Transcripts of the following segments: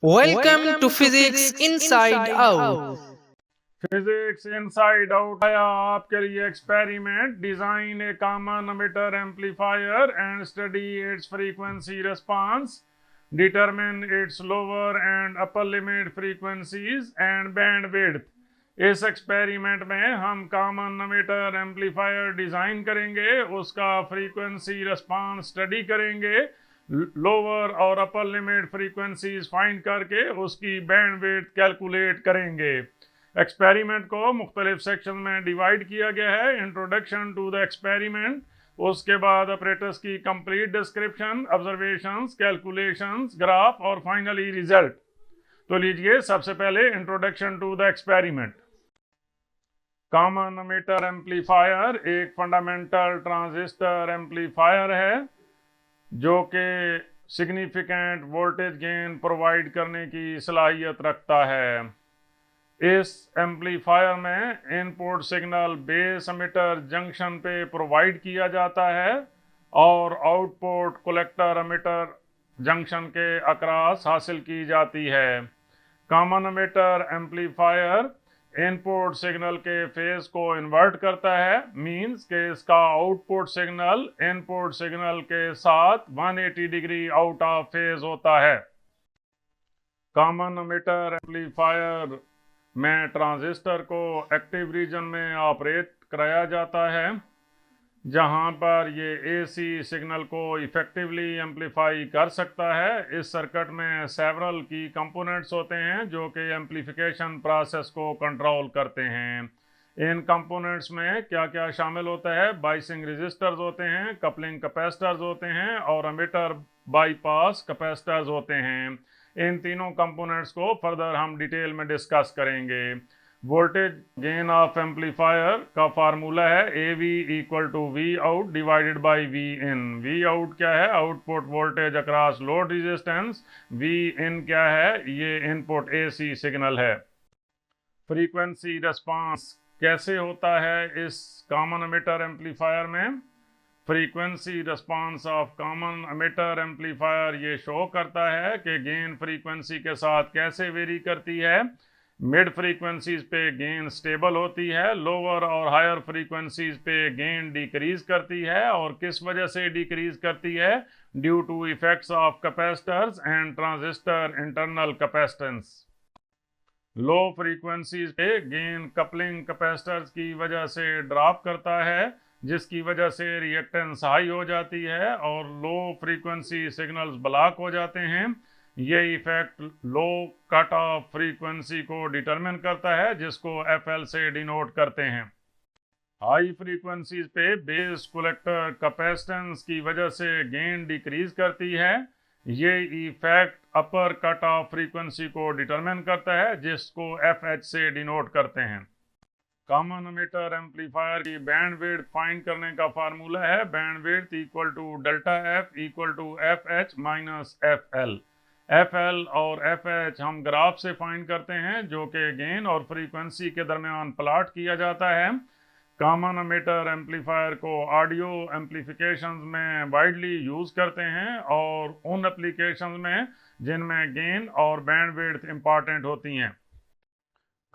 Welcome to Physics Inside Out. Physics inside out आया आपके लिए experiment design A common emitter amplifier and study it's frequency response determine it's lower and upper limit frequencies and band width. इस experiment में हम common emitter amplifier design करेंगे, उसका frequency response study करेंगे, lower और अपर लिमिट फ्रीक्वेंसीज फाइंड करके उसकी band width calculate करेंगे। एक्सपेरिमेंट को मुख्तलिफ सेक्शन में डिवाइड किया गया है। इंट्रोडक्शन टू द एक्सपेरिमेंट, उसके बाद ऑपरेटर्स की complete description, observations, calculations, graph और फाइनली रिजल्ट। तो लीजिए सबसे पहले introduction to the experiment. Common emitter amplifier एक फंडामेंटल ट्रांजिस्टर एम्पलीफायर है जो कि सिग्निफिकेंट वोल्टेज गेन प्रोवाइड करने की सलाहियत रखता है। इस एम्पलीफायर में input signal base emitter junction पे प्रोवाइड किया जाता है और आउटपुट कलेक्टर एमिटर जंक्शन के अक्रॉस हासिल की जाती है। Common emitter amplifier input signal के फेज को इन्वर्ट करता है, मींस कि इसका आउटपुट सिग्नल इनपुट सिग्नल के साथ 180 डिग्री आउट ऑफ फेज होता है। कॉमन एमिटर एम्पलीफायर में ट्रांजिस्टर को एक्टिव रीजन में ऑपरेट कराया जाता है, जहां पर ये एसी सिग्नल को इफेक्टिवली एम्पलीफाई कर सकता है। इस सर्किट में सेवरल की कंपोनेंट्स होते हैं जो कि एम्पलीफिकेशन प्रोसेस को कंट्रोल करते हैं। इन कंपोनेंट्स में क्या क्या शामिल होता है? बाइसिंग रेजिस्टर्स होते हैं, कपलिंग कैपेसिटर्स होते हैं और एमिटर बाईपास कैपेसिटर्स होते हैं। इन तीनों कंपोनेंट्स को फर्दर हम डिटेल में डिस्कस करेंगे। वोल्टेज गेन ऑफ एम्पलीफायर का फार्मूला है AV equal to V out divided by V in. V out क्या है? Output voltage across load resistance. V in क्या है? ये इनपुट AC सिग्नल है। फ्रीक्वेंसी रिस्पांस कैसे होता है इस कॉमन एमिटर एम्पलीफायर में? Frequency response of common emitter amplifier ये शो करता है कि गेन फ्रीक्वेंसी के साथ कैसे वेरी करती है। मिड फ्रीक्वेंसीज पे गेन स्टेबल होती है, लोअर और हायर फ्रीक्वेंसीज पे गेन डिक्रीज करती है। और किस वजह से डिक्रीज करती है? Due to effects of capacitors and transistor internal capacitance. Low frequencies पे गेन कपलिंग कैपेसिटर्स की वजह से ड्रॉप करता है, जिसकी वजह से रिएक्टेंस हाई हो जाती है और लो फ्रीक्वेंसी सिग्नल्स ब्लॉक हो जाते हैं। ये effect low cut off frequency को डिटरमिन करता है, जिसको FL से डिनोट करते हैं। हाई फ्रीक्वेंसीज पे बेस कलेक्टर कैपेसिटेंस की वजह से गेन डिक्रीज करती है। ये effect upper cut off frequency को डिटरमिन करता है, जिसको FH से डिनोट करते हैं। कॉमन एमिटर एम्पलीफायर की बैंड विड्थ फाइंड करने का फार्मूला है bandwidth equal to delta F equal to FH minus FL। FL और FH हम ग्राफ से फाइंड करते हैं, जो कि गेन और फ्रीक्वेंसी के दरमियान प्लॉट किया जाता है। कॉमन एमिटर एम्पलीफायर को ऑडियो एम्पलीफिकेशंस में वाइडली यूज करते हैं और उन एप्लीकेशंस में जिनमें गेन और बैंड विड्थ इंपॉर्टेंट होती हैं।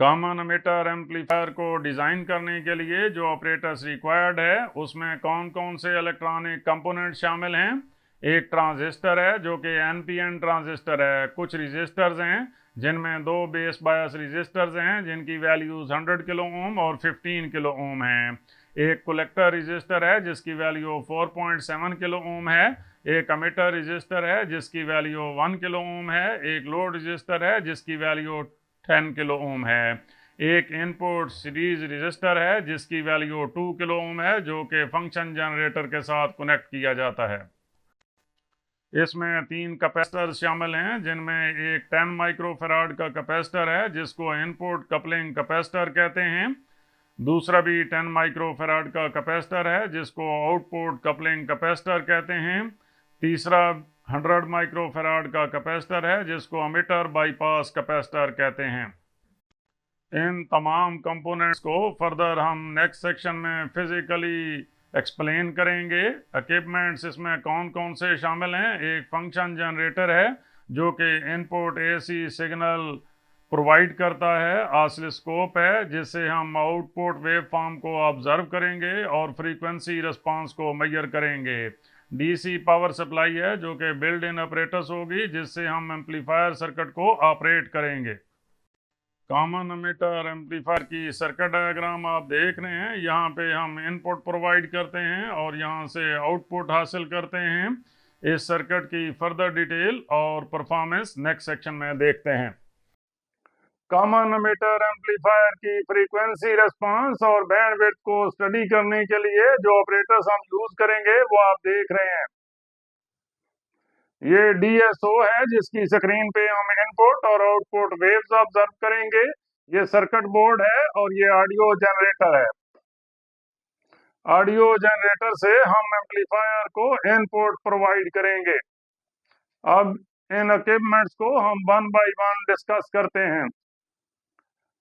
कॉमन एमिटर एम्पलीफायर को डिज़ाइन करने के लिए जो ऑपरेटर्स रिक्वायर्ड है, उसमें कौन कौन से इलेक्ट्रॉनिक कंपोनेंट शामिल हैं? एक ट्रांजिस्टर है जो कि NPN ट्रांजिस्टर है। कुछ रजिस्टर्स हैं जिनमें दो बेस बायस रजिस्टर्स हैं जिनकी वैल्यूज 100 किलो ओम और 15 किलो ओम हैं। एक कलेक्टर रजिस्टर है जिसकी वैल्यू 4.7 किलो ओम है। एक एमिटर रजिस्टर है जिसकी वैल्यू 1 किलो ओम है। एक लोड रजिस्टर है जिसकी वैल्यू 10 किलो ओम है। एक इनपुट सीरीज रजिस्टर है जिसकी वैल्यू 2 किलो ओम है, जो कि फंक्शन जनरेटर के साथ कनेक्ट किया जाता है। इसमें 3 कैपेसिटर शामिल हैं, जिनमें एक 10 माइक्रोफैराड का कैपेसिटर है जिसको इनपुट कपलिंग कैपेसिटर कहते हैं। दूसरा भी 10 माइक्रोफैराड का कैपेसिटर है जिसको आउटपुट कपलिंग कैपेसिटर कहते हैं। तीसरा 100 माइक्रोफैराड का कैपेसिटर है जिसको एमिटर बाईपास कैपेसिटर कहते हैं। इन तमाम कंपोनेंट्स को फर्दर हम नेक्स्ट सेक्शन में फिजिकली एक्सप्लेन करेंगे। इक्विपमेंट्स इसमें कौन कौन से शामिल हैं? एक फंक्शन जनरेटर है जो कि इनपुट एसी सिग्नल प्रोवाइड करता है। ऑसिलोस्कोप है जिससे हम आउटपुट वेव फॉर्म को ऑब्जर्व करेंगे और फ्रीक्वेंसी रिस्पांस को मेजर करेंगे। डीसी पावर सप्लाई है जो कि बिल्ड इन ऑपरेटर्स होगी जिससे हम एम्पलीफायर सर्किट को ऑपरेट करेंगे। कॉमन एमिटर एम्पलीफायर की सर्किट डायग्राम आप देख रहे हैं। यहाँ पे हम इनपुट प्रोवाइड करते हैं और यहाँ से आउटपुट हासिल करते हैं। इस सर्किट की फर्दर डिटेल और परफॉर्मेंस नेक्स्ट सेक्शन में देखते हैं। कॉमन एमिटर एम्पलीफायर की फ्रीक्वेंसी रिस्पांस और बैंडविड्थ को स्टडी करने के लिए जो ऑपरेटर्स हम यूज करेंगे वो आप देख रहे हैं। ये DSO है जिसकी स्क्रीन पे हम इनपुट और आउटपुट वेव्स ऑब्जर्व करेंगे। ये सर्किट बोर्ड है और ये ऑडियो जनरेटर है। ऑडियो जनरेटर से हम एम्पलीफायर को इनपुट प्रोवाइड करेंगे। अब इन इक्विपमेंट्स को हम वन बाय वन डिस्कस करते हैं।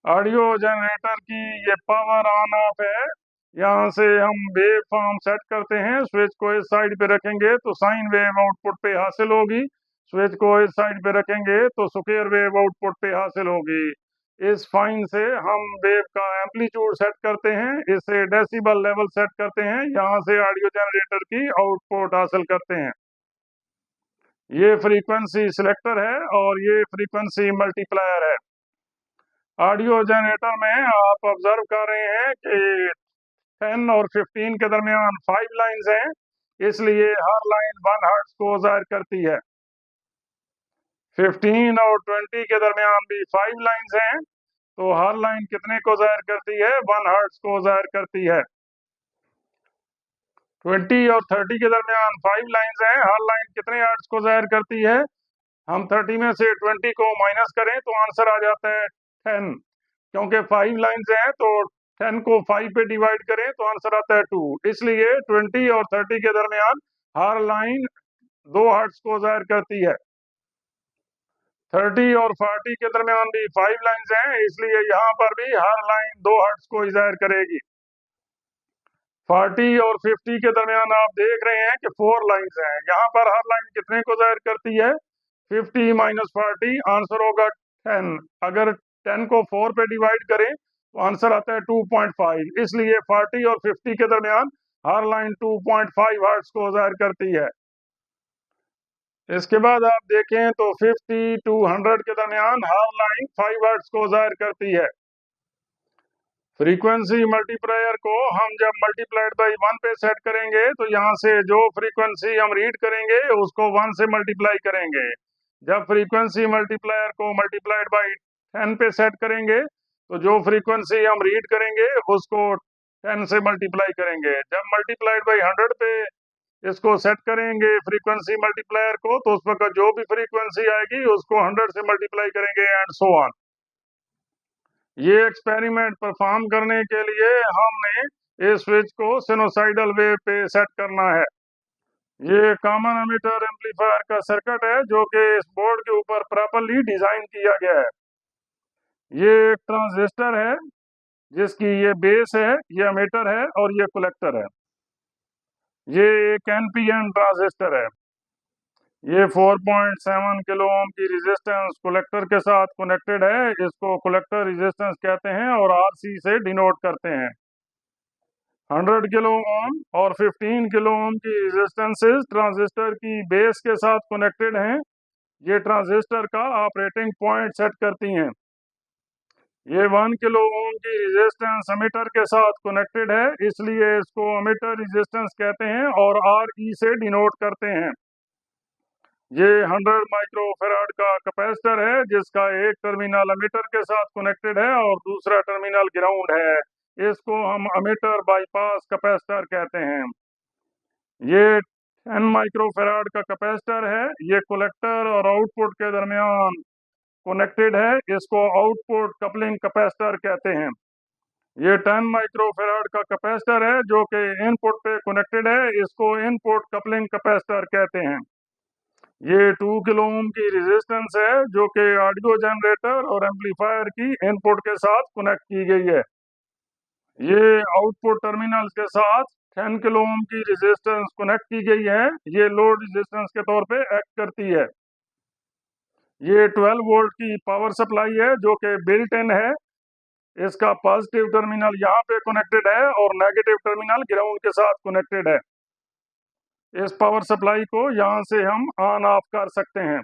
ऑडियो जनरेटर की ये पावर ऑन ऑफ है। यहाँ से हम वेव फॉर्म सेट करते हैं। स्विच को इस साइड पे रखेंगे तो साइन वेव आउटपुट पे हासिल होगी। स्विच को इस साइड पे रखेंगे तो स्क्वायर वेव आउटपुट पे हासिल होगी। इस फाइन से हम वेव का एम्पलीट्यूड सेट करते हैं। इसे डेसिबल लेवल सेट करते हैं। यहाँ से ऑडियो जनरेटर की आउटपुट हासिल करते हैं। ये फ्रीक्वेंसी सिलेक्टर है और ये फ्रीक्वेंसी मल्टीप्लायर है। ऑडियो जनरेटर में आप ऑब्जर्व कर रहे हैं कि 10 और 15 के दरमियान 5 लाइंस हैं, इसलिए हर लाइन 1 हर्ट्ज को जाहिर करती है। 15 और 20 के दरमियान भी 5 लाइंस हैं, तो हर लाइन कितने को जाहिर करती है? 1 हर्ट्ज को जाहिर करती है। 20 और 30 के दरमियान 5 लाइंस हैं, हर लाइन कितने हर्ट्ज को जाहिर करती है? हम 30 में से 20 को माइनस करें तो आंसर आ जाता है 10। क्योंकि 5 लाइंस हैं तो 10 को 5 पे डिवाइड करें तो आंसर आता है 2। इसलिए 20 और 30 के दरमियान हर लाइन 2 हर्ट्ज को जाहिर करती है। 30 और 40 के दरमियान भी 5 लाइंस हैं, इसलिए यहाँ पर भी हर लाइन 2 हर्ट्ज को ही जाहिर करेगी। 40 और 50 के दरमियान आप देख रहे हैं कि 4 लाइंस हैं। यहाँ पर हर लाइन कितने को जाहिर करती है? 50 माइनस 40, आंसर होगा 10। अगर 10 को 4 पे डिवाइड करें तो आंसर आता है 2.5। इसलिए 40 और 50 के दरमियान हर लाइन 2.5 हर्ट्ज को जाहिर करती है। इसके बाद आप देखें तो 50 टू 100 के दरमियान हर लाइन 5 हर्ट्ज को जाहिर करती है। फ्रीक्वेंसी मल्टीप्लायर को हम जब मल्टीप्लाइड बाई 1 पे सेट करेंगे तो यहाँ से जो फ्रीक्वेंसी हम रीड करेंगे उसको 1 से मल्टीप्लाई करेंगे। जब फ्रीक्वेंसी मल्टीप्लायर को मल्टीप्लाइड बाई 10 पे सेट करेंगे तो जो फ्रीक्वेंसी हम रीड करेंगे उसको 10 से मल्टीप्लाई करेंगे। जब मल्टीप्लाइड बाई 100 पे इसको सेट करेंगे फ्रीक्वेंसी मल्टीप्लायर को तो उस वक्त जो भी फ्रीक्वेंसी आएगी उसको 100 से मल्टीप्लाई करेंगे एंड सो ऑन। ये एक्सपेरिमेंट परफॉर्म करने के लिए हमने इस स्विच को सिनोसाइडल वेव पे सेट करना है। ये कॉमन एमिटर एम्पलीफायर का सर्किट है जो कि इस बोर्ड के ऊपर प्रॉपर्ली डिजाइन किया गया है। ये एक ट्रांजिस्टर है जिसकी ये बेस है, ये एमिटर है और ये कलेक्टर है। ये एक NPN ट्रांजिस्टर है। ये 4.7 किलो ओम की रेजिस्टेंस कलेक्टर के साथ कनेक्टेड है। इसको कलेक्टर रेजिस्टेंस कहते हैं और RC से डिनोट करते हैं। 100 किलो ओम और 15 किलो ओम की रेजिस्टेंसेस ट्रांजिस्टर की बेस के साथ कनेक्टेड हैं। ये ट्रांजिस्टर का ऑपरेटिंग पॉइंट सेट करती हैं। ये 1 किलो ओम की रेजिस्टेंस एमिटर के साथ कनेक्टेड है, इसलिए इसको एमिटर रेजिस्टेंस कहते हैं और RE से डिनोट करते हैं। ये 100 माइक्रोफैराड का कैपेसिटर है जिसका एक टर्मिनल एमिटर के साथ कनेक्टेड है और दूसरा टर्मिनल ग्राउंड है। इसको हम एमिटर बाईपास कैपेसिटर कहते हैं। ये 10 माइक्रोफैराड का कैपेसिटर है। ये कलेक्टर और आउटपुट के दरमियान कनेक्टेड है। इसको आउटपुट कपलिंग कैपेसिटर कहते हैं। ये 10 माइक्रोफैराड का कैपेसिटर है जो कि इनपुट पे कनेक्टेड है। इसको इनपुट कपलिंग कैपेसिटर कहते हैं। ये 2 किलो ओम की रेजिस्टेंस है जो कि ऑडियो जनरेटर और एम्पलीफायर की इनपुट के साथ कनेक्ट की गई है। ये आउटपुट टर्मिनल्स के साथ 10 किलो ओम की रेजिस्टेंस कनेक्ट की गई है। ये लोड रेजिस्टेंस के तौर पे एक्ट करती है। ये 12 वोल्ट की पावर सप्लाई है जो कि बिल्ट इन है। इसका पॉजिटिव टर्मिनल यहाँ पे कनेक्टेड है और नेगेटिव टर्मिनल ग्राउंड के साथ कनेक्टेड है। इस पावर सप्लाई को यहाँ से हम ऑन ऑफ कर सकते हैं।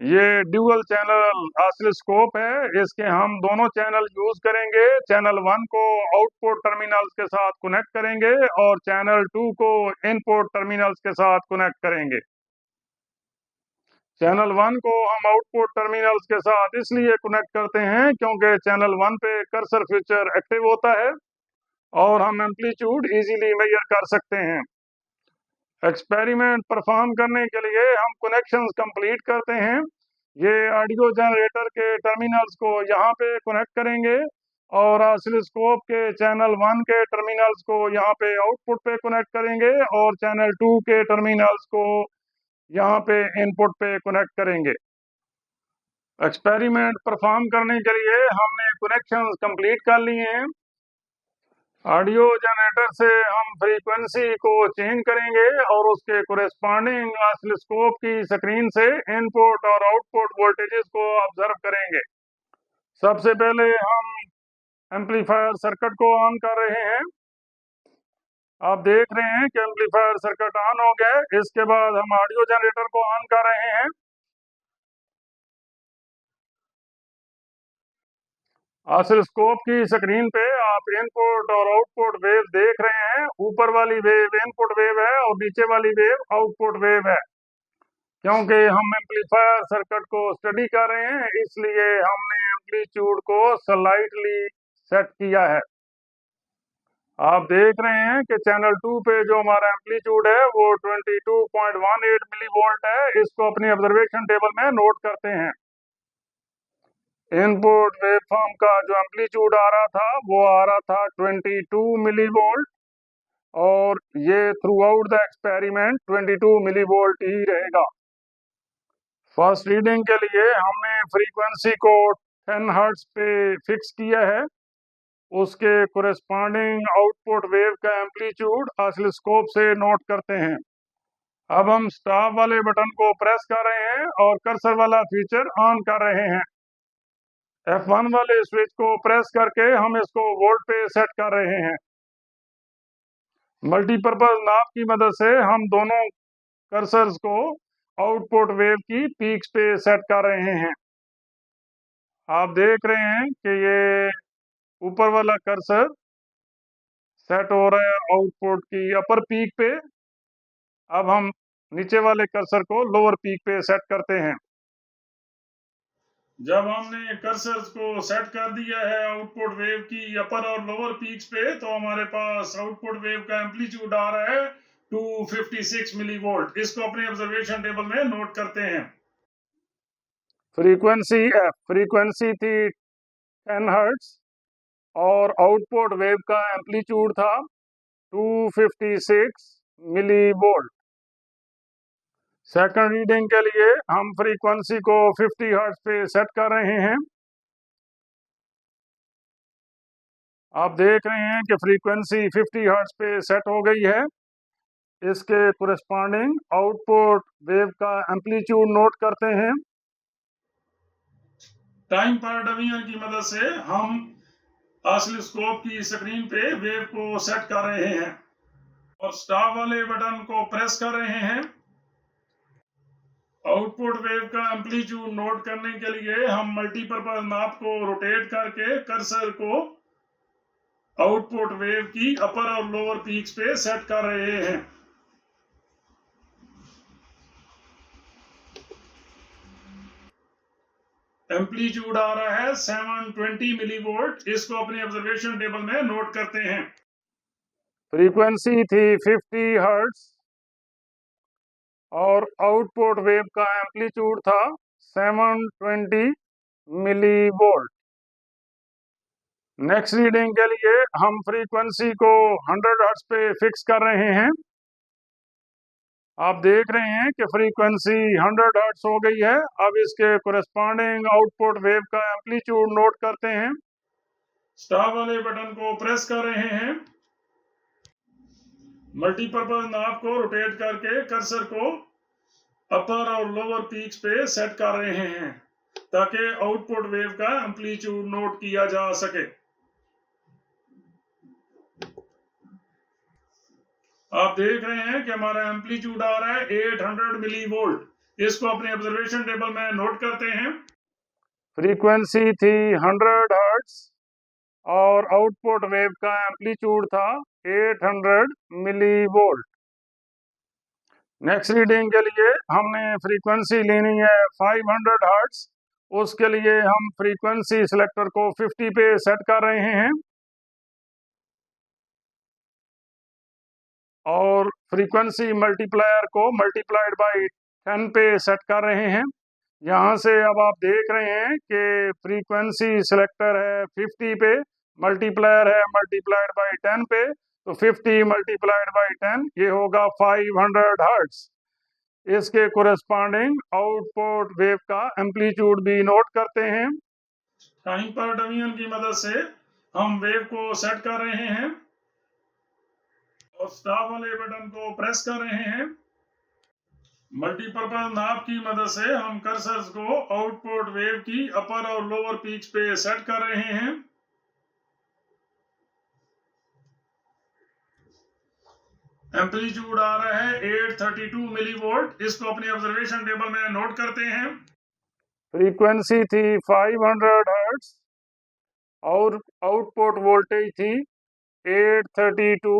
ये ड्यूअल चैनल ऑसिलोस्कोप है। इसके हम दोनों चैनल यूज करेंगे। चैनल 1 को आउटपुट टर्मिनल्स के साथ कनेक्ट करेंगे और चैनल 2 को इनपुट टर्मिनल्स के साथ कनेक्ट करेंगे। चैनल 1 को हम आउटपुट टर्मिनल्स के साथ इसलिए कनेक्ट करते हैं क्योंकि चैनल 1 पे कर्सर फीचर एक्टिव होता है और हम एम्पलीट्यूड इजीली मेजर कर सकते हैं। एक्सपेरिमेंट परफॉर्म करने के लिए हम कनेक्शंस कंप्लीट करते हैं। ये ऑडियो जनरेटर के टर्मिनल्स को यहाँ पे कनेक्ट करेंगे और ऑसिलोस्कोप के चैनल 1 के टर्मिनल्स को यहाँ पे आउटपुट पे कनेक्ट करेंगे और चैनल 2 के टर्मिनल्स को यहाँ पे इनपुट पे कनेक्ट करेंगे। एक्सपेरिमेंट परफॉर्म करने के लिए हमने कनेक्शंस कंप्लीट कर लिए हैं। ऑडियो जनरेटर से हम फ्रीक्वेंसी को चेंज करेंगे और उसके कोरेस्पॉन्डिंग ऑसिलोस्कोप की स्क्रीन से इनपुट और आउटपुट वोल्टेजेस को ऑब्जर्व करेंगे। सबसे पहले हम एम्पलीफायर सर्किट को ऑन कर रहे हैं। आप देख रहे हैं कि एम्पलीफायर सर्किट ऑन हो गया है। इसके बाद हम ऑडियो जनरेटर को ऑन कर रहे हैं। ऑसिलोस्कोप की स्क्रीन पे आप इनपुट और आउटपुट वेव देख रहे हैं। ऊपर वाली वेव इनपुट वेव है और नीचे वाली वेव आउटपुट वेव है। क्योंकि हम एम्पलीफायर सर्किट को स्टडी कर रहे हैं इसलिए हमने एम्पलीट्यूड को स्लाइटली सेट किया है। आप देख रहे हैं कि चैनल 2 पे जो हमारा एम्पलीट्यूड है वो 22.18 मिलीवोल्ट है। इसको अपनी ऑब्जर्वेशन टेबल में नोट करते हैं। इनपुट वेवफॉर्म का जो एम्पलीट्यूड आ रहा था वो आ रहा था 22 मिलीवोल्ट और ये throughout the experiment 22 millivolt ही रहेगा। फर्स्ट रीडिंग के लिए हमने फ्रीक्वेंसी को 10 हर्ट्ज पे फिक्स किया है। उसके कोरेस्पॉन्डिंग आउटपुट वेव का एम्पलीट्यूड ऑसिलोस्कोप से नोट करते हैं। अब हम स्टॉप वाले बटन को प्रेस कर रहे हैं और कर्सर वाला फीचर ऑन कर रहे हैं। F1 वाले स्विच को प्रेस करके हम इसको वोल्ट पे सेट कर रहे हैं। मल्टीपर्पज नाब की मदद से हम दोनों कर्सर्स को आउटपुट वेव की पीक्स पे सेट कर रहे हैं। आप देख रहे हैं कि ये ऊपर वाला कर्सर सेट हो रहा है आउटपुट की अपर पीक पे। अब हम नीचे वाले कर्सर को लोअर पीक पे सेट करते हैं। जब हमने कर्सर को सेट कर दिया है आउटपुट वेव की अपर और लोअर पीक्स पे तो हमारे पास आउटपुट वेव का एम्पलीट्यूड आ रहा है 256 मिलीवोल्ट। इसको अपने ऑब्जर्वेशन टेबल में नोट करते हैं। फ्रीक्वेंसी थी 10 हर्ट्ज और आउटपुट वेव का एम्पलीट्यूड था 256 मिलीवोल्ट। सेकंड रीडिंग के लिए हम फ्रीक्वेंसी को 50 हर्ट्ज पे सेट कर रहे हैं। आप देख रहे हैं कि फ्रीक्वेंसी 50 हर्ट्ज पे सेट हो गई है। इसके कोरेस्पॉन्डिंग आउटपुट वेव का एम्पलीट्यूड नोट करते हैं। टाइम पर डिवीजन की मदद से हम ऑसिलोस्कोप की स्क्रीन पे वेव को सेट कर रहे हैं और स्टॉप वाले बटन को प्रेस कर रहे हैं। आउटपुट वेव का एम्पलीट्यूड नोट करने के लिए हम मल्टीपर्पज नाब को रोटेट करके कर्सर को आउटपुट वेव की अपर और लोअर पीक्स पे सेट कर रहे हैं। एम्पलीट्यूड आ रहा है 720 मिलीवोल्ट। इसको अपनी ऑब्जर्वेशन टेबल में नोट करते हैं। फ्रीक्वेंसी थी 50 हर्ट्ज और आउटपुट वेव का एम्पलीट्यूड था 720 मिलीवोल्ट। नेक्स्ट रीडिंग के लिए हम फ्रीक्वेंसी को 100 हर्ट्ज पे फिक्स कर रहे हैं। आप देख रहे हैं कि फ्रीक्वेंसी 100 हर्ट्ज हो गई है। अब इसके कोरेस्पॉन्डिंग आउटपुट वेव का एम्पलीट्यूड नोट करते हैं। स्टॉप वाले बटन को प्रेस कर रहे हैं। मल्टीपर्पज नाब को रोटेट करके कर्सर को अपर और लोअर पीक्स पे सेट कर रहे हैं ताकि आउटपुट वेव का एम्पलीट्यूड नोट किया जा सके। आप देख रहे हैं कि हमारा एम्पलीट्यूड आ रहा है 800 मिली वोल्ट। इसको अपने ऑब्जर्वेशन टेबल में नोट करते हैं। फ्रीक्वेंसी थी 100 हर्ट्ज और आउटपुट वेव का एम्पलीट्यूड था 800 मिली वोल्ट। नेक्स्ट रीडिंग के लिए हमने फ्रीक्वेंसी लेनी है 500 हर्ट्ज। उसके लिए हम फ्रीक्वेंसी सिलेक्टर को 50 पे सेट कर रहे हैं और फ्रीक्वेंसी मल्टीप्लायर को मल्टीप्लाइड बाय 10 पे सेट कर रहे हैं। यहाँ से अब आप देख रहे हैं कि फ्रीक्वेंसी सिलेक्टर है 50 पे, मल्टीप्लायर है मल्टीप्लाइड बाय 10 पे, तो 50 मल्टीप्लाइड बाय 10 ये होगा 500 हर्ट्ज। इसके कोरेस्पॉन्डिंग आउटपुट वेव का एम्पलीट्यूड भी नोट करते हैं। टाइम पर डमीन की मदद से हम वेव को सेट कर रहे हैं और स्टॉप वाले बटन को प्रेस कर रहे हैं। मल्टीपर्पज नाब की मदद से हम कर्सर्स को आउटपुट वेव की अपर और लोअर पीक्स पे सेट कर रहे हैं। एम्पलीट्यूड आ रहा है 832 मिलीवोल्ट। इसको अपने ऑब्जर्वेशन टेबल में नोट करते हैं। फ्रीक्वेंसी थी 500 हर्ट्ज और आउटपुट वोल्टेज थी 832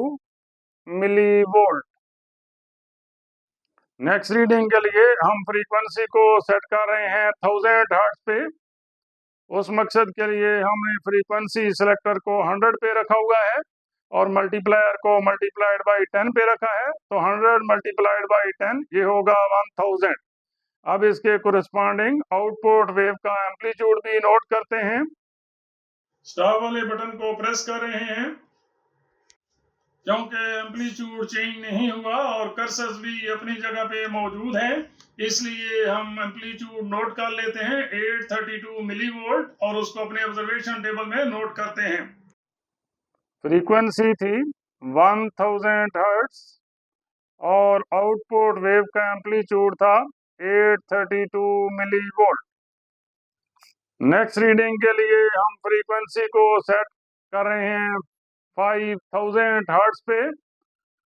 मिलीवोल्ट। नेक्स्ट रीडिंग के लिए हम फ्रीक्वेंसी को सेट कर रहे हैं 1000 हर्ट्ज पे। उस मकसद के लिए हमने फ्रीक्वेंसी सिलेक्टर को 100 पे रखा हुआ है और मल्टीप्लायर को मल्टीप्लाइड बाय 10 पे रखा है, तो 100 मल्टीप्लाइड बाय 10 ये होगा 1000। अब इसके कोरिस्पॉन्डिंग आउटपुट वेव का एम्पलीट्यूड भी नोट करते हैं। स्टॉप वाले बटन को प्रेस कर रहे हैं। क्योंकि एम्पलीट्यूड चेंज नहीं हुआ और कर्सर्स भी अपनी जगह पे मौजूद हैं, इसलिए हम एम्पलीट्यूड नोट कर लेते हैं 832 मिलीवोल्ट और उसको अपने ऑब्जर्वेशन टेबल में नोट करते हैं। फ्रीक्वेंसी थी 1000 हर्ट्ज और आउटपुट वेव का एम्पलीट्यूड था 832 मिलीवोल्ट। नेक्स्ट रीडिंग के लिए हम फ्रीक्वेंसी को सेट कर रहे हैं 5000 हर्ट्ज पे।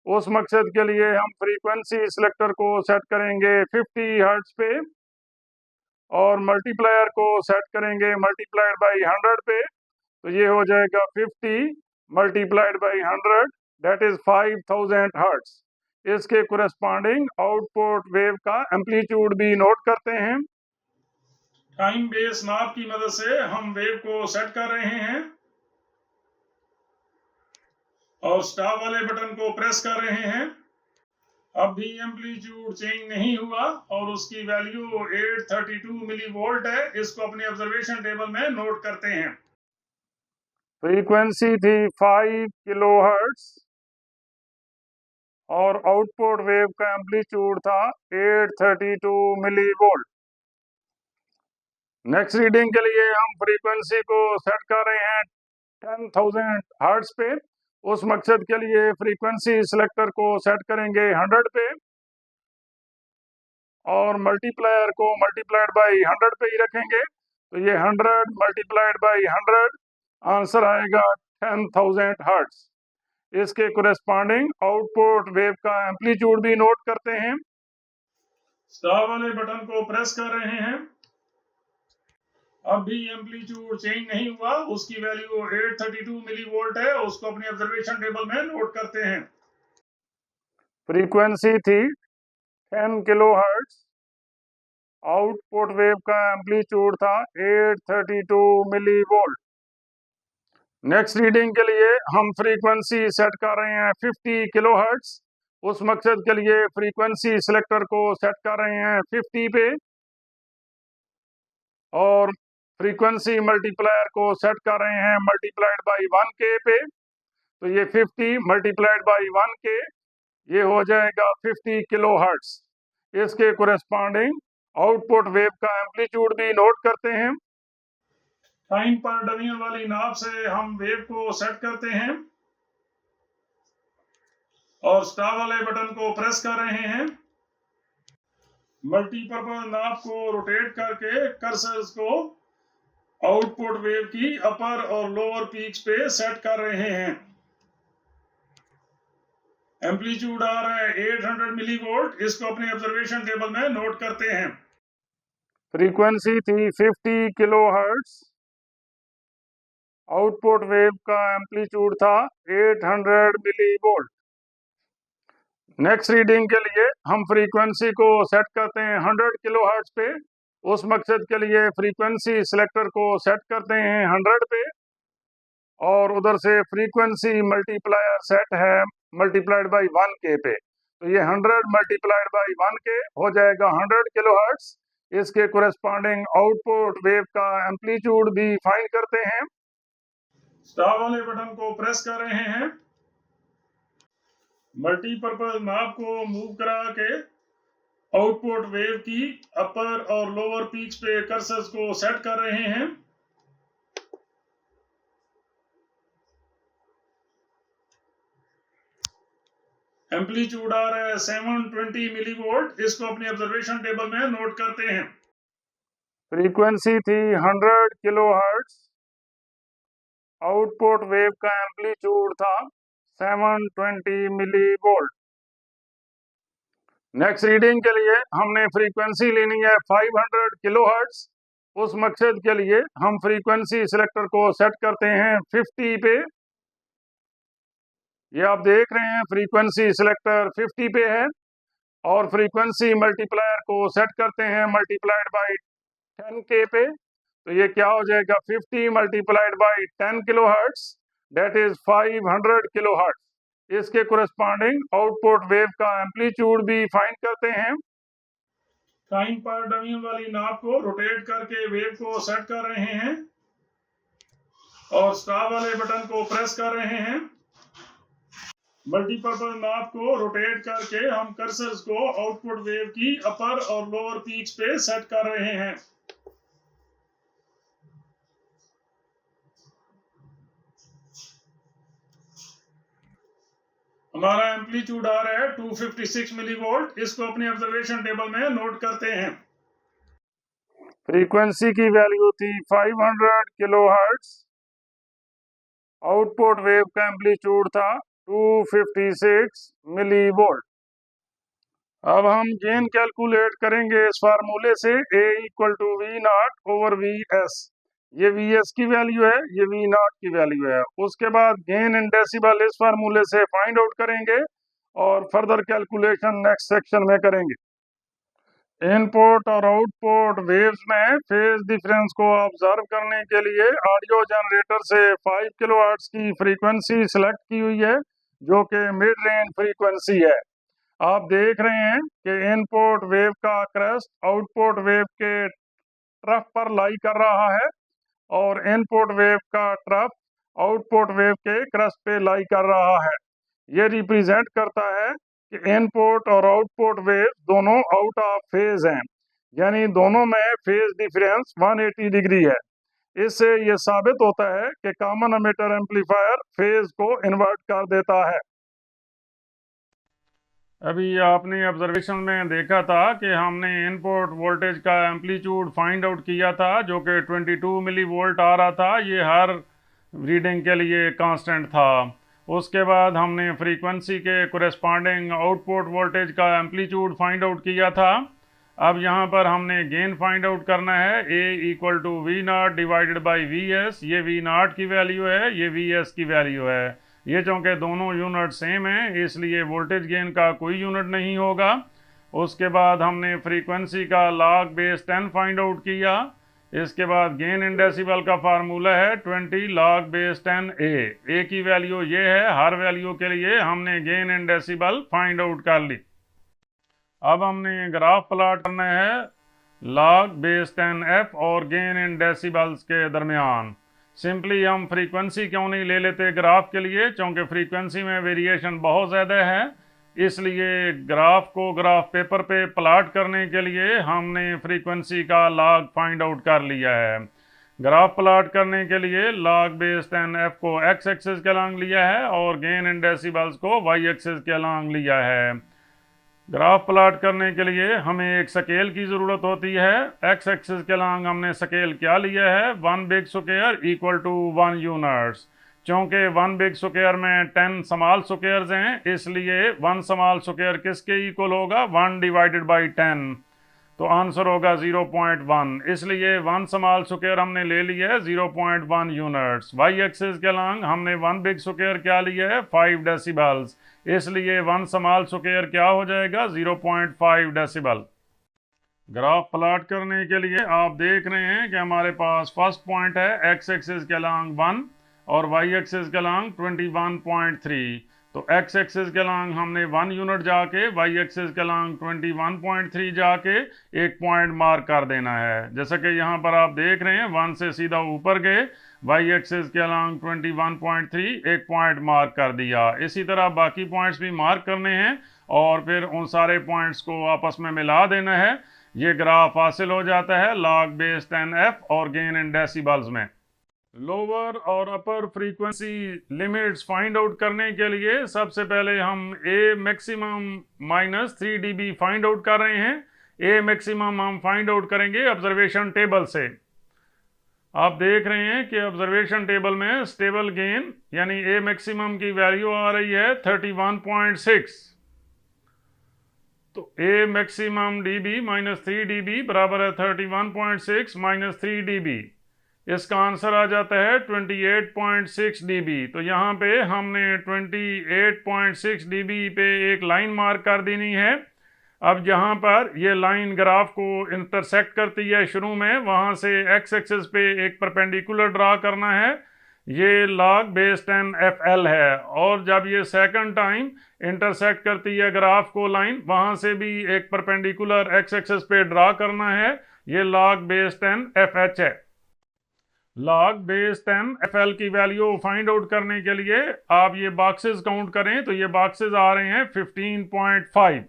उस मकसद के लिए हम फ्रीक्वेंसी सिलेक्टर को सेट करेंगे 50 हर्ट्ज पे और मल्टीप्लायर को सेट करेंगे मल्टीप्लाइड बाय 100 पे, तो ये हो जाएगा 50 multiplied by 100 that is 5000 hertz. इसके कोरेस्पॉन्डिंग आउटपुट वेव का एम्पलीट्यूड भी नोट करते हैं। टाइम बेस नाप की मदद से हम वेव को सेट कर रहे हैं और स्टॉप वाले बटन को प्रेस कर रहे हैं। अब भी एम्पलीट्यूड चेंज नहीं हुआ और उसकी वैल्यू 832 मिलीवोल्ट है। इसको अपने ऑब्जर्वेशन टेबल में नोट करते हैं। फ्रीक्वेंसी थी 5 किलोहर्ट्ज और आउटपुट वेव का एम्पलीट्यूड था 832 मिलीवोल्ट। नेक्स्ट रीडिंग के लिए हम फ्रीक्वेंसी को सेट कर रहे हैं 10,000 हर्ट्ज पे। उस मकसद के लिए फ्रीक्वेंसी सिलेक्टर को सेट करेंगे 100 पे और मल्टीप्लायर को मल्टीप्लाइड बाय 100 पे ही रखेंगे, तो ये 100 मल्टीप्लाइड बाय 100 आंसर आएगा 10,000 हर्ट्ज। इसके कोरेस्पॉन्डिंग आउटपुट वेव का एम्पलीट्यूड भी नोट करते हैं। स्टॉप वाले बटन को प्रेस कर रहे हैं। अब भी एम्पलीट्यूड चेंज नहीं हुआ, उसकी वैल्यू 832 मिलीवोल्ट है। उसको अपने ऑब्जर्वेशन टेबल में नोट करते हैं। फ्रीक्वेंसी थी 10 किलोहर्ट्ज, आउटपुट वेव का एम्पलीट्यूड था 832 मिलीवोल्ट। नेक्स्ट रीडिंग के लिए हम फ्रीक्वेंसी सेट कर रहे हैं 50 किलोहर्ट्ज। उस मकसद के लिए फ्रीक्वेंसी सिलेक्टर को सेट कर रहे हैं 50 पे और फ्रीक्वेंसी मल्टीप्लायर को सेट कर रहे हैं मल्टीप्लाइड बाय 1K पे, तो ये 50 मल्टीप्लाइड बाय 1K ये हो जाएगा 50 किलोहर्ट्ज। इसके कोरेस्पॉन्डिंग आउटपुट वेव का एम्पलीट्यूड भी नोट करते हैं। टाइम पर डमीन वाली नाब से हम वेव को सेट करते हैं और स्टॉप वाले बटन को प्रेस कर रहे हैं। मल्टीपर्पज नाब को रोटेट करके कर्सर्स को आउटपुट वेव की अपर और लोअर पीक्स पे सेट कर रहे हैं। एम्पलीट्यूड आ रहा है 800 मिलीवोल्ट। इसको अपने ऑब्जर्वेशन टेबल में नोट करते हैं। फ्रीक्वेंसी थी 50 किलोहर्ट्ज। आउटपुट वेव का एम्पलीट्यूड था 800 मिलीवोल्ट। नेक्स्ट रीडिंग के लिए हम फ्रीक्वेंसी को सेट करते हैं 100 किलोहर्ट्ज पे। उस मकसद के लिए फ्रीक्वेंसी सिलेक्टर को सेट करते हैं 100 पे और उधर से फ्रीक्वेंसी मल्टीप्लायर सेट है मल्टीप्लाइड बाई 1K पे। तो ये 100 मल्टीप्लाइड बाई 1K हो जाएगा 100 किलोहर्ट्ज। इसके कोरेस्पॉन्डिंग आउटपुट वेव का एम्पलीट्यूड भी फाइंड करते हैं। स्टार वाले बटन को प्रेस कर रहे हैं। मल्टीपर्पज नाब को मूव करा के आउटपुट वेव की अपर और लोअर पीक्स पे कर्सर्स को सेट कर रहे हैं। एम्पलीट्यूड आ रहा है 720 मिलीवोल्ट। इसको अपनी ऑब्जर्वेशन टेबल में नोट करते हैं। फ्रीक्वेंसी थी 100 किलोहर्ट्ज। आउटपुट वेव का एम्पलीट्यूड था 720 मिलीवोल्ट। नेक्स्ट रीडिंग के लिए हमने फ्रीक्वेंसी लेनी है 500 किलोहर्ट्ज। उस मकसद के लिए हम फ्रीक्वेंसी सिलेक्टर को सेट करते हैं 50 पे। ये आप देख रहे हैं फ्रीक्वेंसी सिलेक्टर 50 पे है और फ्रीक्वेंसी मल्टीप्लायर को सेट करते हैं मल्टीप्लाइड बाई 10K पे। तो ये क्या हो जाएगा 50 multiplied by 10 kilohertz that is 500 kilohertz. इसके कोरेस्पॉन्डिंग आउटपुट वेव का एम्पलीट्यूड भी फाइंड करते हैं। टाइम पर डमी वाली नाब को रोटेट करके वेव को सेट कर रहे हैं और स्टार वाले बटन को प्रेस कर रहे हैं। मल्टीपर्पज नाब को रोटेट करके हम कर्सर्स को आउटपुट वेव की अपर और लोअर पीक्स पे सेट कर रहे हैं। हमारा एम्पलीट्यूड आ रहा है 256 मिलीवोल्ट। इसको अपने ऑब्जर्वेशन टेबल में नोट करते हैं। फ्रीक्वेंसी की वैल्यू थी 500 किलोहर्ट्ज। आउटपुट वेव का एम्पलीट्यूड था 256 मिलीवोल्ट। अब हम गेन कैलकुलेट करेंगे इस फार्मूले से A = V0/VS। ये VS की वैल्यू है, ये V0 की वैल्यू है। उसके बाद गेन इन डेसिबल इस फार्मूले से फाइंड आउट करेंगे और फर्दर कैलकुलेशन नेक्स्ट सेक्शन में करेंगे। इनपुट और आउटपुट वेव्स में फेज डिफरेंस को ऑब्जर्व करने के लिए ऑडियो जनरेटर से 5 किलोहर्ट्ज की फ्रीक्वेंसी सिलेक्ट की हुई है जो कि मिड रेंज फ्रीक्वेंसी है। आप देख रहे हैं कि इनपुट वेव का क्रेस्ट आउटपुट वेव के ट्रफ पर लाई कर रहा है और इनपुट वेव का ट्रफ आउटपुट वेव के क्रेस्ट पे लाई कर रहा है। ये रिप्रेजेंट करता है कि इनपुट और आउटपुट वेव दोनों आउट ऑफ फेज हैं, यानी दोनों में फेज डिफरेंस 180 डिग्री है। इससे ये साबित होता है कि कॉमन एमिटर एम्पलीफायर फेज को इन्वर्ट कर देता है। अभी आपने ऑब्जर्वेशन में देखा था कि हमने इनपुट वोल्टेज का एम्पलीट्यूड फाइंड आउट किया था जो कि 22 मिली वोल्ट आ रहा था। ये हर रीडिंग के लिए कांस्टेंट था। उसके बाद हमने फ्रीक्वेंसी के कोरेस्पॉन्डिंग आउटपुट वोल्टेज का एम्पलीट्यूड फाइंड आउट किया था। अब यहाँ पर हमने गेन फाइंड आउट करना है। A = V0 divided by VS। ये V0 की वैल्यू है, ये VS की वैल्यू है। ये चूँकि दोनों यूनिट सेम हैं इसलिए वोल्टेज गेन का कोई यूनिट नहीं होगा। उसके बाद हमने फ्रीक्वेंसी का log बेस 10 फाइंड आउट किया। इसके बाद गेन इन डेसिबल का फार्मूला है 20 log बेस 10A। A की वैल्यू ये है। हर वैल्यू के लिए हमने gain in decibel find out कर ली। अब हमने ग्राफ प्लॉट करना है log बेस 10F और गेन इन डेसिबल्स के दरमियान। सिंपली हम फ्रीक्वेंसी क्यों नहीं ले लेते ग्राफ के लिए, क्योंकि फ्रीक्वेंसी में वेरिएशन बहुत ज़्यादा है। इसलिए ग्राफ को ग्राफ पेपर पे प्लॉट करने के लिए हमने फ्रीक्वेंसी का log फाइंड आउट कर लिया है। ग्राफ प्लॉट करने के लिए log बेस 10F को x एक्सिस के अलॉन्ग लिया है और गेन इन डेसिबल्स को y एक्सिस के अलॉन्ग लिया है। ग्राफ प्लॉट करने के लिए हमें एक स्केल की ज़रूरत होती है। एक्स एक्सिस के लॉन्ग हमने स्केल क्या लिया है, 1 big square equal to 1 units. क्योंकि 1 बिग स्क्वायर में 10 स्मॉल स्क्वायर्स हैं, इसलिए 1 स्मॉल स्क्वायर किसके इक्वल होगा, 1 डिवाइडेड बाई 10। तो आंसर होगा 0.1। इसलिए 1 स्मॉल स्क्वायर हमने ले लिया है 0.1 यूनिट्स। वाई एक्सिस के लॉन्ग हमने 1 बिग स्क्वायर क्या लिया है, 5 डेसिबल्स। इसलिए 1 स्मॉल स्क्वायर क्या हो जाएगा, 0.5 डेसिबल। ग्राफ प्लॉट करने के लिए आप देख रहे हैं कि हमारे पास फर्स्ट पॉइंट है एक्स एक्सिस के लॉन्ग 1 और वाई एक्सिस के लॉन्ग 21.3। तो एक्स एक्सिस के लॉन्ग हमने 1 यूनिट जाके, वाई एक्सिस के लॉन्ग 21.3 जाके एक पॉइंट मार्क कर देना है। जैसा कि यहाँ पर आप देख रहे हैं 1 से सीधा ऊपर गए, वाई एक्सिस के लॉन्ग 21.3 एक पॉइंट मार्क कर दिया। इसी तरह बाकी पॉइंट्स भी मार्क करने हैं और फिर उन सारे पॉइंट्स को आपस में मिला देना है। ये ग्राफ हासिल हो जाता है log base 10f और गेन इन डेसिबल्स में। लोअर और upper frequency limits find out करने के लिए सबसे पहले हम A maximum minus 3 dB find out कर रहे हैं। ए मैक्सिमम हम फाइंड आउट करेंगे ऑब्जर्वेशन टेबल से। आप देख रहे हैं कि ऑब्जर्वेशन टेबल में स्टेबल गेन यानी ए मैक्सिमम की वैल्यू आ रही है 31.6। तो ए मैक्सिमम dB माइनस 3 dB बराबर है 31.6 माइनस 3 dB। इसका आंसर आ जाता है 28.6 dB। तो यहाँ पे हमने 28.6 dB पे एक लाइन मार्क कर देनी है। अब जहाँ पर ये लाइन ग्राफ को इंटरसेक्ट करती है शुरू में, वहाँ से एक्स एक्सिस पे एक परपेंडिकुलर ड्रा करना है। ये log base 10fl है। और जब ये सेकंड टाइम इंटरसेक्ट करती है ग्राफ को लाइन, वहाँ से भी एक परपेंडिकुलर एक्स एक्सिस पे ड्रा करना है। ये log base 10fh है। log base 10fl की वैल्यू फाइंड आउट करने के लिए आप ये बॉक्सेस काउंट करें तो ये बॉक्सेस आ रहे हैं 15.5।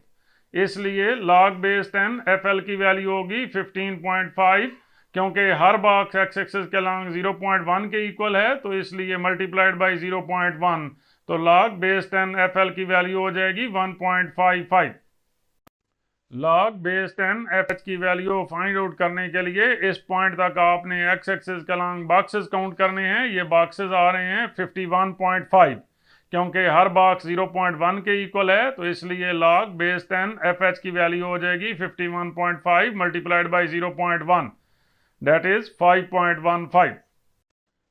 इसलिए log base 10fl की वैल्यू होगी 15.5। क्योंकि हर बॉक्स एक्स एक्सिस के लॉन्ग 0.1 के इक्वल है, तो इसलिए मल्टीप्लाइड बाई 0.1। तो log base 10fl की वैल्यू हो जाएगी 1.55। log base 10fh की वैल्यू फाइंड आउट करने के लिए इस पॉइंट तक आपने एक्स एक्सिस के लॉन्ग बॉक्सेस काउंट करने हैं। ये बॉक्सेस आ रहे हैं 51.5। क्योंकि हर बॉक्स 0.1 के इक्वल है, तो इसलिए log base 10fh की वैल्यू हो जाएगी 51.5 मल्टीप्लाइड बाई 0.1, दैट इज 5.15।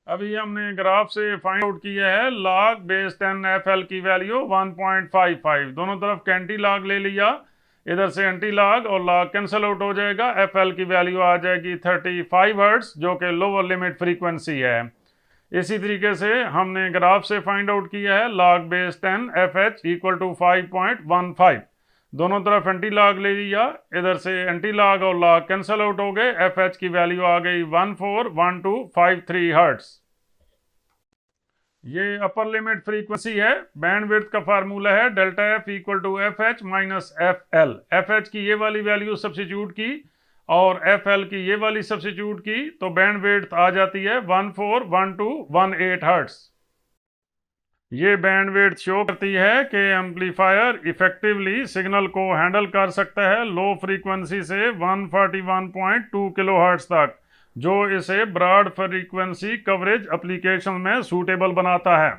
अभी हमने ग्राफ से फाइंड आउट किया है log base 10fl की वैल्यू 1.55। दोनों तरफ कैंटी लॉग ले लिया, इधर से एंटी लॉग और लॉग कैंसिल आउट हो जाएगा। fl की वैल्यू आ जाएगी 35 हर्ट्ज, जो कि लोअर लिमिट फ्रीक्वेंसी है। इसी तरीके से हमने ग्राफ से फाइंड आउट किया है log base 10fh equal to 5.15। दोनों तरफ एंटी लॉग ले लिया, इधर से एंटी लॉग और लॉग कैंसिल आउट हो गए। fh की वैल्यू आ गई 141253 हर्ट्ज। ये अपर लिमिट फ्रीक्वेंसी है। बैंडविड्थ का फार्मूला है delta F equal to F H minus F L. F H की ये वाली वैल्यू सब्स्टिट्यूट की और एफ एल की ये वाली सब्स्टिट्यूट की, तो बैंडविड्थ आ जाती है 141218 हर्ट्ज। ये बैंडविड्थ शो करती है कि एम्पलीफायर इफेक्टिवली सिग्नल को हैंडल कर सकता है लो फ्रीक्वेंसी से 141.2 किलोहर्ट्ज तक, जो इसे ब्रॉड फ्रीक्वेंसी कवरेज एप्लीकेशन में सूटेबल बनाता है।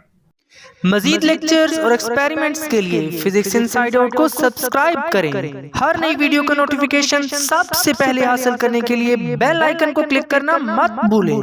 मजीद लेक्चर्स और एक्सपेरिमेंट्स के लिए फिजिक्स इनसाइड आउट को सब्सक्राइब करें। हर नई वीडियो का नोटिफिकेशन सबसे पहले हासिल करने के लिए बेल आइकन को क्लिक करना मत भूलें।